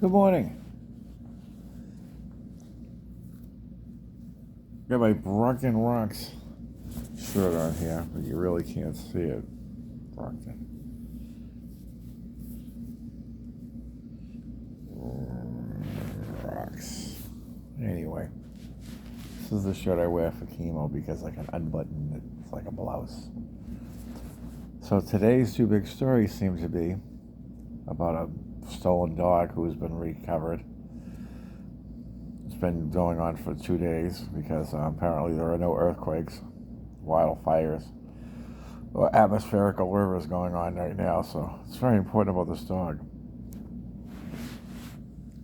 Good morning. Got my Brockton Rocks shirt on here, but you really can't see it. Brockton Rocks. Anyway, this is the shirt I wear for chemo because I can unbutton it. It's like a blouse. So today's two big stories seem to be about a stolen dog who's been recovered. It's been going on for 2 days because apparently there are no earthquakes, wildfires, or atmospherical rivers going on right now, so it's very important about this dog.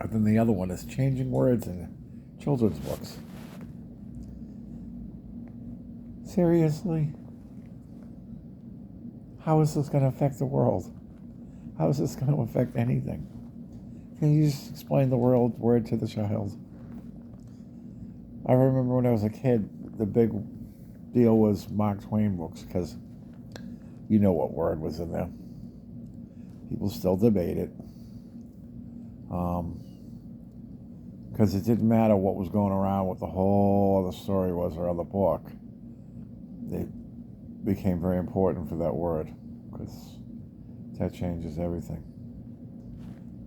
And then the other one is changing words in children's books. Seriously? How is this going to affect the world? How is this going to affect anything? Can you just explain the word to the child? I remember when I was a kid, the big deal was Mark Twain books, because you know what word was in there. People still debate it. Because it didn't matter what was going around, what the whole other story was or other book. It became very important for that word, because that changes everything.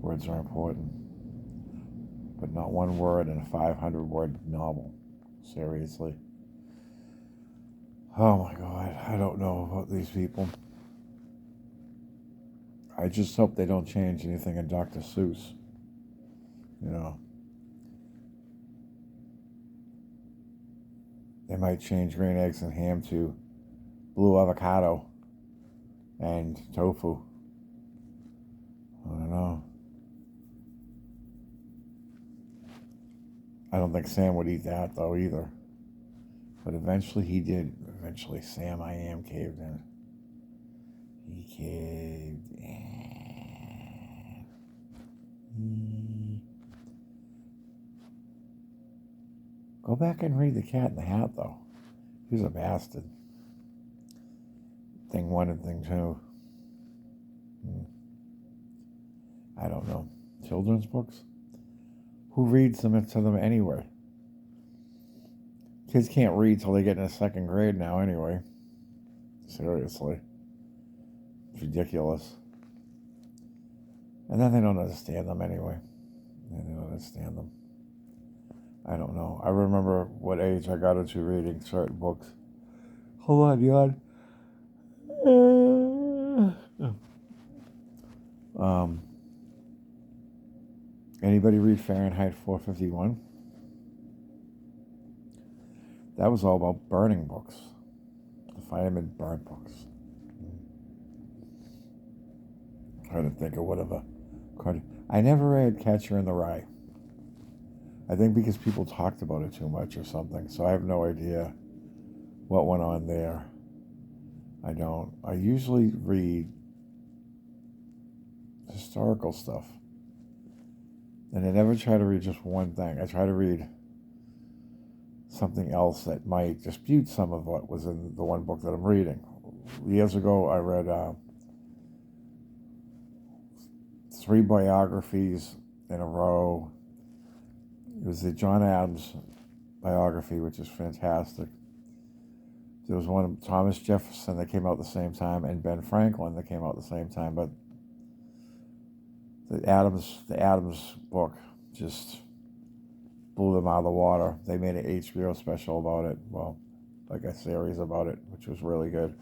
Words are important. But not one word in a 500-word novel. Seriously. Oh my God, I don't know about these people. I just hope they don't change anything in Dr. Seuss. You know. They might change green eggs and ham to blue avocado and tofu. I don't know. I don't think Sam would eat that, though, either. But eventually he did. Eventually Sam I Am caved in. He caved in. Go back and read The Cat in the Hat, though. He was a bastard. Thing 1 and Thing 2. I don't know. Children's books? Who reads them to them anyway? Kids can't read till they get in the 2nd grade now anyway. Seriously. It's ridiculous. And then they don't understand them anyway. They don't understand them. I don't know. I remember what age I got into reading certain books. Hold on, yawn. Anybody read Fahrenheit 451? That was all about burning books. The firemen burned books. I'm trying to think of whatever. I never read Catcher in the Rye. I think because people talked about it too much or something, so I have no idea what went on there. I don't. I usually read historical stuff. And I never try to read just one thing. I try to read something else that might dispute some of what was in the one book that I'm reading. Years ago, I read 3 biographies in a row. It was the John Adams biography, which is fantastic. There was one of Thomas Jefferson that came out at the same time, and Ben Franklin that came out at the same time. But the Adams book just blew them out of the water. They made an HBO special about it. Well, like a series about it, which was really good.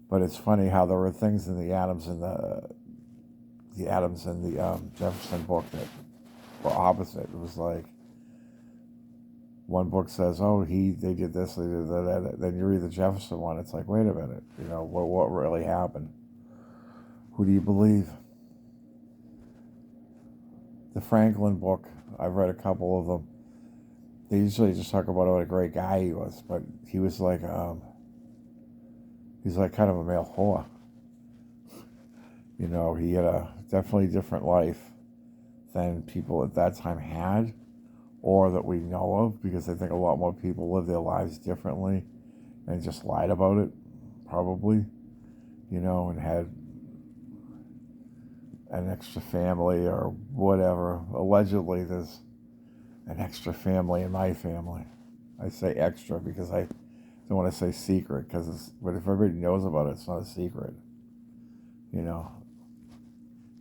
But it's funny how there were things in the Adams and the Jefferson book that were opposite. It was like one book says, "Oh, they did this, they did that." Then you read the Jefferson one, it's like, wait a minute, what really happened? Who do you believe? The Franklin book, I've read a couple of them. They usually just talk about what a great guy he was, but he was like, he's like kind of a male whore. He had a definitely different life than people at that time had, or that we know of, because I think a lot more people live their lives differently and just lied about it, probably, and had an extra family or whatever. Allegedly, there's an extra family in my family. I say extra because I don't want to say secret, but if everybody knows about it, it's not a secret. You know,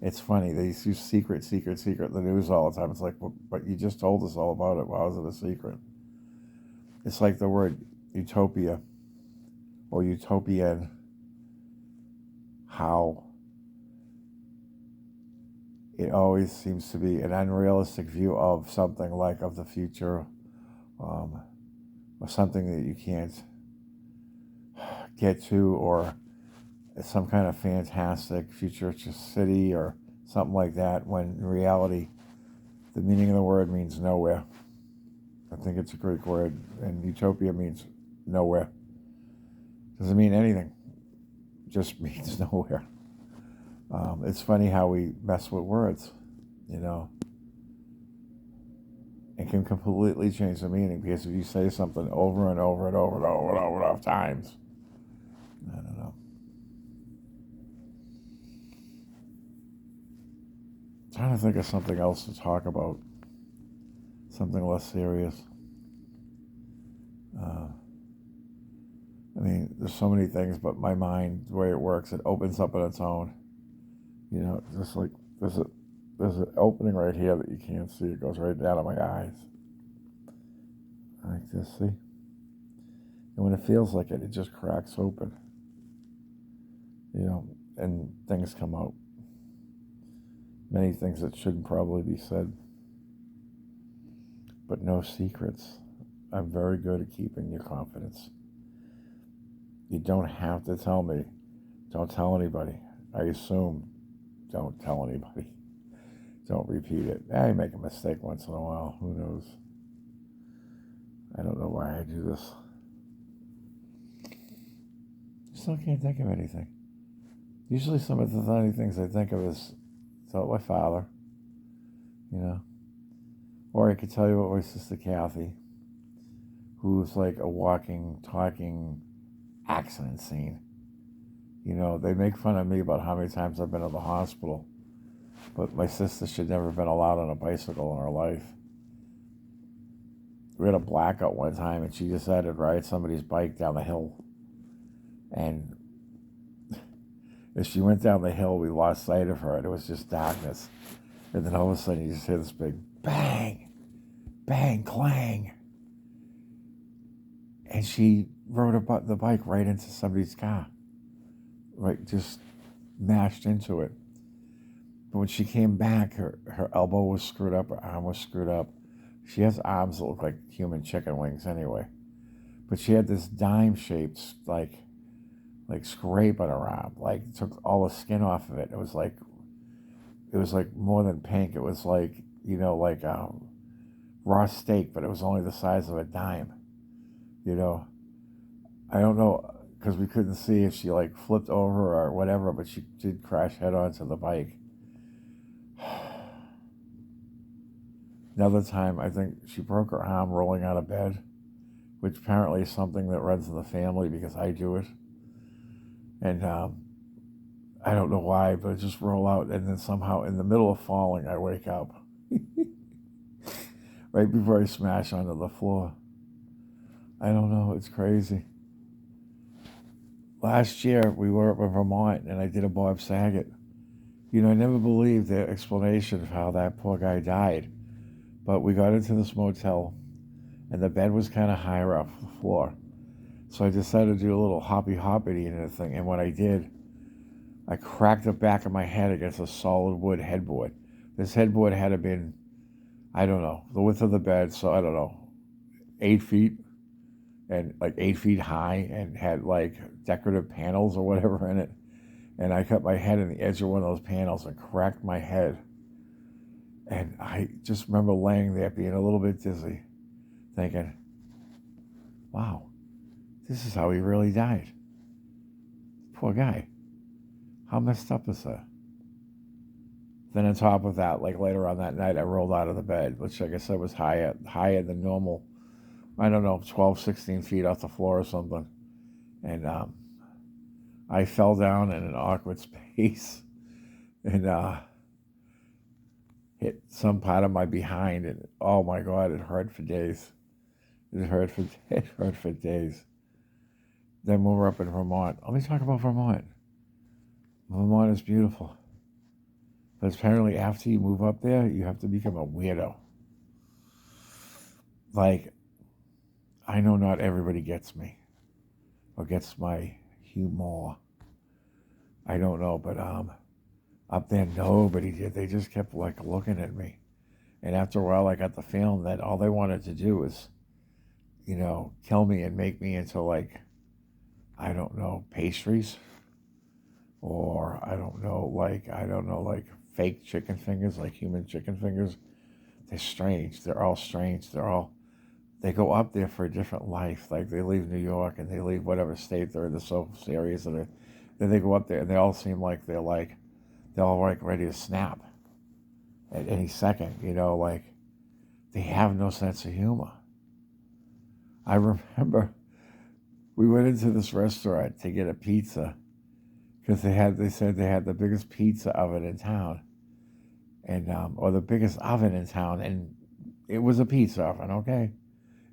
it's funny. They use secret in the news all the time. It's like, well, but you just told us all about it. Why was it a secret? It's like the word utopia or utopian. How it always seems to be an unrealistic view of something, like of the future, or something that you can't get to, or some kind of fantastic futuristic city or something like that, when in reality the meaning of the word means nowhere. I think it's a Greek word, and utopia means nowhere. Doesn't mean anything, just means nowhere. It's funny how we mess with words, you know. It can completely change the meaning, because if you say something over and over and over and over and over enough times, I don't know. I'm trying to think of something else to talk about, something less serious. I mean, there's so many things, but my mind, the way it works, it opens up on its own. You know, just like there's an opening right here that you can't see. It goes right down to my eyes, like this. See, and when it feels like it just cracks open. You know, and things come out. Many things that shouldn't probably be said, but no secrets. I'm very good at keeping your confidence. You don't have to tell me. Don't tell anybody. I assume. Don't tell anybody. Don't repeat it. I make a mistake once in a while. Who knows? I don't know why I do this. Still can't think of anything. Usually some of the funny things I think of is about my father, you know. Or I could tell you about my sister Kathy, who was like a walking, talking accident scene. You know, they make fun of me about how many times I've been to the hospital, but my sister should never have been allowed on a bicycle in her life. We had a blackout one time, and she decided to ride somebody's bike down the hill. And as she went down the hill, we lost sight of her, and it was just darkness. And then all of a sudden, you just hear this big bang, bang, clang. And she rode the bike right into somebody's car. Right, just mashed into it. But when she came back, her elbow was screwed up, her arm was screwed up. She has arms that look like human chicken wings anyway. But she had this dime-shaped, like scrape on her arm. Like, took all the skin off of it. It was like more than pink. It was like, you know, like raw steak, but it was only the size of a dime. You know, I don't know, because we couldn't see if she like flipped over or whatever, but she did crash head on to the bike. Another time, I think she broke her arm rolling out of bed, which apparently is something that runs in the family because I do it. And I don't know why, but I just roll out, and then somehow in the middle of falling, I wake up. Right before I smash onto the floor. I don't know, it's crazy. Last year, we were up in Vermont, and I did a Bob Saget. You know, I never believed the explanation of how that poor guy died. But we got into this motel, and the bed was kind of higher off the floor. So I decided to do a little hoppity and thing. And when I did, I cracked the back of my head against a solid wood headboard. This headboard had to been, I don't know, the width of the bed, so I don't know, 8 feet, and like 8 feet high, and had like decorative panels or whatever in it. And I cut my head in the edge of one of those panels and cracked my head. And I just remember laying there being a little bit dizzy, thinking, wow, this is how he really died. Poor guy. How messed up is that? Then on top of that, like later on that night, I rolled out of the bed, which like I said was higher than normal. I don't know, 12, 16 feet off the floor or something. And I fell down in an awkward space. And hit some part of my behind, and oh my God, it hurt for days. It hurt for it hurt for days. Then when we're up in Vermont, let me talk about Vermont. Vermont is beautiful, but apparently after you move up there, you have to become a weirdo. Like, I know not everybody gets me or gets my humor. I don't know, but up there nobody did. They just kept like looking at me, and after a while, I got the feeling that all they wanted to do was, kill me and make me into like, I don't know, pastries, or I don't know, like fake chicken fingers, like human chicken fingers. They're strange. They're all strange. They go up there for a different life. Like they leave New York and they leave whatever state they're in, the social areas, and then they go up there and they all seem like they're all like ready to snap at any second. Like they have no sense of humor. I remember we went into this restaurant to get a pizza because they said they had the biggest pizza oven in town, and or the biggest oven in town, and it was a pizza oven, okay.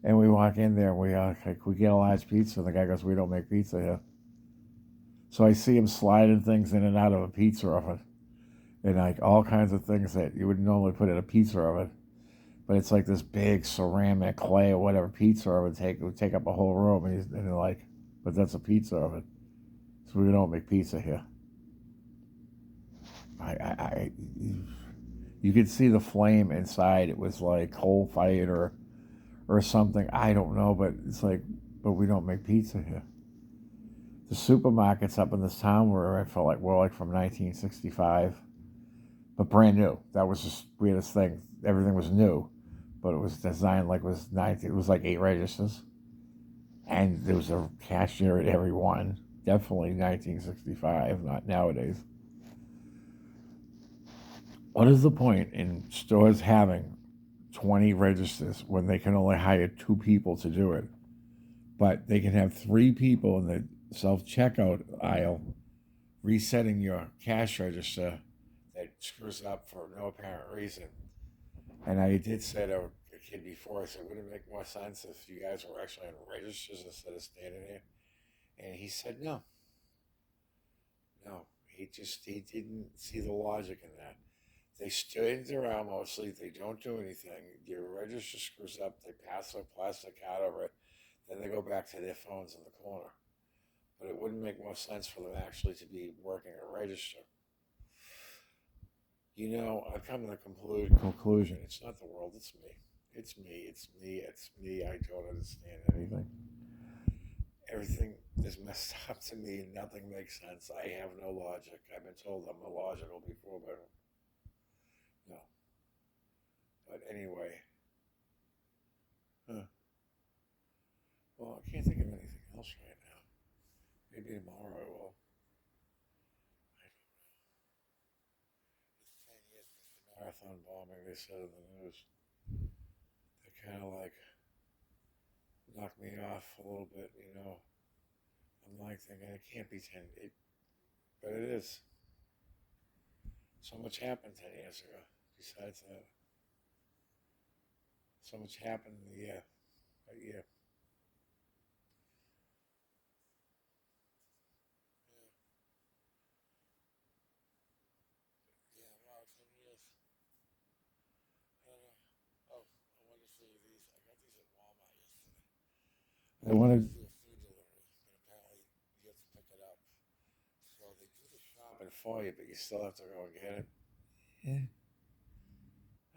And we walk in there, and we get a large pizza, and the guy goes, "We don't make pizza here." So I see him sliding things in and out of a pizza oven, and like all kinds of things that you would normally put in a pizza oven, but it's like this big ceramic clay or whatever pizza oven would take up a whole room, and they're like, "But that's a pizza oven, so we don't make pizza here." I you could see the flame inside. It was like coal fired or something. I don't know, but it's like, but we don't make pizza here. The supermarkets up in this town were, I felt like, were like from 1965, but brand new. That was just the weirdest thing. Everything was new, but it was designed like it was like 8 registers, and there was a cashier at every one. Definitely 1965, not nowadays. What is the point in stores having 20 registers when they can only hire 2 people to do it? But they can have 3 people in the self checkout aisle resetting your cash register that screws up for no apparent reason. And I did say to a kid before, I said, would it make more sense if you guys were actually on registers instead of standing there? And he said, no, no. He didn't see the logic in that. They stand around mostly. They don't do anything. Your register screws up. They pass a plastic card over it. Then they go back to their phones in the corner. But it wouldn't make more sense for them actually to be working a register. I've come to the conclusion. It's not the world. It's me. It's me. It's me. It's me. I don't understand anything. Everything is messed up to me. Nothing makes sense. I have no logic. I've been told I'm illogical before, but no. But anyway, huh. Well, I can't think of anything else right now. Maybe tomorrow I will. I don't know. It's 10 years since the marathon bombing, they said in the news. They kind of like knocked me off a little bit. I'm like thinking it can't be 10, but it is. So much happened 10 years ago. Besides that, so much happened in the year. A year. Yeah, wow, 10 years. I don't know. Oh, I wanted to see these. I got these at Walmart yesterday. I wanted to do a food delivery, but apparently you have to pick it up. So they do the shopping for you, but you still have to go and get it. Yeah.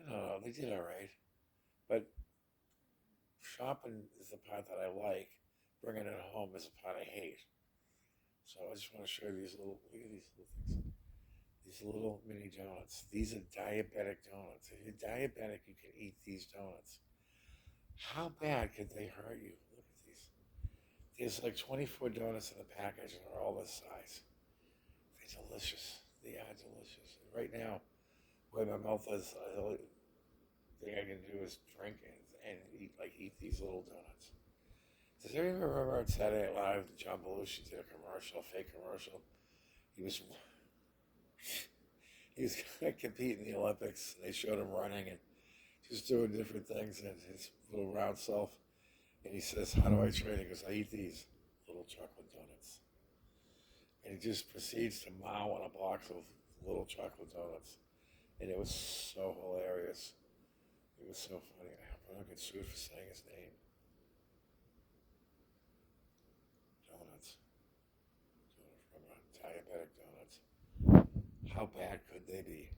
I don't know. They did all right. But shopping is the part that I like. Bringing it home is the part I hate. So I just want to show you these little, look at these little things. These little mini donuts. These are diabetic donuts. If you're diabetic, you can eat these donuts. How bad could they hurt you? Look at these. There's like 24 donuts in the package and they're all this size. They're delicious. They are delicious. And right now, where my mouth is, the only thing I can do is drink and eat these little donuts. Does anyone remember on Saturday Night Live, John Belushi did a commercial, a fake commercial? He was he was going to compete in the Olympics. They showed him running and just doing different things and his little round self. And he says, "How do I train?" He goes, "I eat these little chocolate donuts." And he just proceeds to mow on a box of little chocolate donuts. And it was so hilarious. It was so funny. I hope I don't get sued for saying his name. Donuts. From diabetic donuts. How bad could they be?